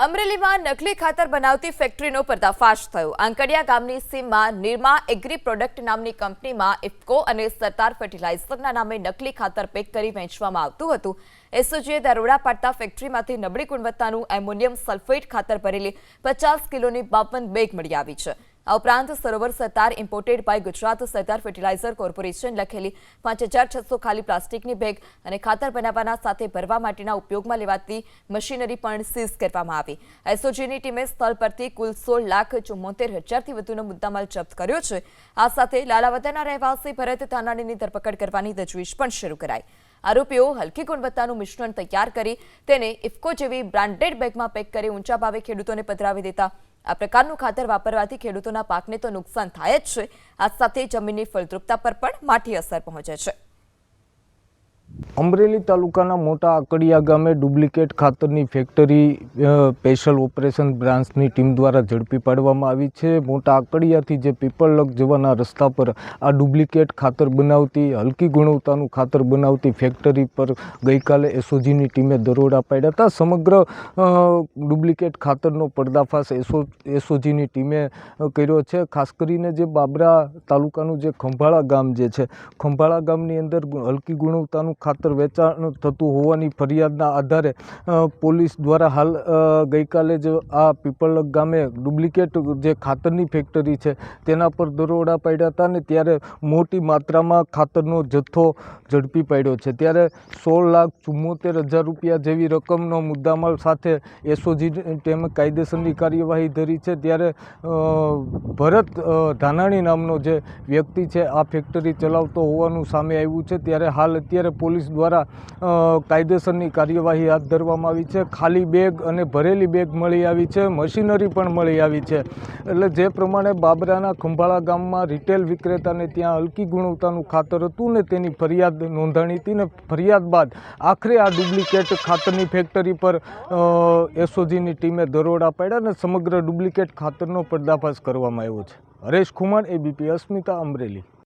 અમરેલીમાં નકલી ખાતર બનાવતી ફેક્ટરીનો પર્દાફાશ થયો। આંકડિયા ગામની સીમમાં નિર્મા એગ્રી પ્રોડક્ટ નામની કંપનીમાં ઇફકો અને સરદાર ફર્ટિલાઇઝરના નામે નકલી ખાતર પેક કરી વેચવામાં આવતું હતું। એસઓજીએ દરોડા પાડતા ફેક્ટરીમાંથી નબળી ગુણવત્તાનું એમોનિયમ સલ્ફેટ ખાતર ભરેલી 50 કિલોની 52 બેગ મળી આવી છે। આ ઉપરાંત Sarovar Sardar imported by Gujarat Sardar fertilizer corporation લખેલી 5600 ખાલી પ્લાસ્ટિકની બેગ અને ખાતર બનાવવાના સાથે ભરવા માટેના ઉપયોગમાં લેવાતી મશીનરી પણ સીઝ કરવામાં આવી। એસઓજીની ટીમે સ્થળ પરથી કુલ 16,74,000થી વધુનો મુદ્દામાલ જપ્ત કર્યો છે। આ સાથે લાલાવદરના રહેવાસી ભરત ધાનાણીની ધરપકડ કરવાની તજવીજ પણ શરૂ કરાઈ। આરોપીઓ હલકી ગુણવત્તાનું મિશ્રણ તૈયાર કરી તેને ઇફકો જેવી બ્રાન્ડેડ બેગમાં પેક કરી ઊંચા ભાવે ખેડૂતોને પધરાવી દેતા। આ પ્રકારનું ખાતર વાપરવાથી ખેડૂતોના પાકને તો નુકસાન થાય જ છે, આ સાથે જમીનની ફળદ્રુપતા પર પણ માઠી અસર પહોંચે છે। અમરેલી તાલુકાના મોટા આકડિયા ગામે ડુપ્લિકેટ ખાતરની ફેક્ટરી સ્પેશિયલ ઓપરેશન બ્રાન્ચની ટીમ દ્વારા ઝડપી પાડવામાં આવી છે। મોટા આકડિયાથી જે પીપળલક જવાના રસ્તા પર આ ડુપ્લિકેટ ખાતર બનાવતી હલકી ગુણવત્તાનું ખાતર બનાવતી ફેક્ટરી પર ગઈકાલે એસઓજીની ટીમે દરોડા પાડ્યા હતા। સમગ્ર ડુપ્લિકેટ ખાતરનો પર્દાફાશ એસઓજીની ટીમે કર્યો છે। ખાસ કરીને જે બાબરા તાલુકાનું જે ખંભાળા ગામ જે છે, ખંભાળા ગામની અંદર હલકી ગુણવત્તાનું ખાતર વેચાણ થતું હોવાની ફરિયાદના આધારે પોલીસ દ્વારા હાલ ગઈકાલે જ આ પીપળલક ગામે ડુપ્લિકેટ જે ખાતરની ફેક્ટરી છે તેના પર દરોડા પાડ્યા હતા અને ત્યારે મોટી માત્રામાં ખાતરનો જથ્થો ઝડપી પાડ્યો છે। ત્યારે 16,74,000 રૂપિયા જેવી રકમનો મુદ્દામાલ સાથે એસઓજી ટીમે કાયદેસરની કાર્યવાહી ધરી છે। ત્યારે ભરત ધાનાણી નામનો જે વ્યક્તિ છે આ ફેક્ટરી ચલાવતો હોવાનું સામે આવ્યું છે। ત્યારે હાલ અત્યારે પોલીસ દ્વારા કાયદેસરની કાર્યવાહી હાથ ધરવામાં આવી છે। ખાલી બેગ અને ભરેલી બેગ મળી આવી છે, મશીનરી પણ મળી આવી છે। એટલે જે પ્રમાણે બાબરાના ખંભાળા ગામમાં રિટેલ વિક્રેતાને ત્યાં હલકી ગુણવત્તાનું ખાતર હતું ને તેની ફરિયાદ નોંધાણી હતી ને ફરિયાદ બાદ આખરે આ ડુપ્લિકેટ ખાતરની ફેક્ટરી પર એસઓજીની ટીમે દરોડા પાડ્યા અને સમગ્ર ડુપ્લિકેટ ખાતરનો પર્દાફાશ કરવામાં આવ્યો છે। હરેશ ખુમાણ, એબીપી અસ્મિતા, અમરેલી।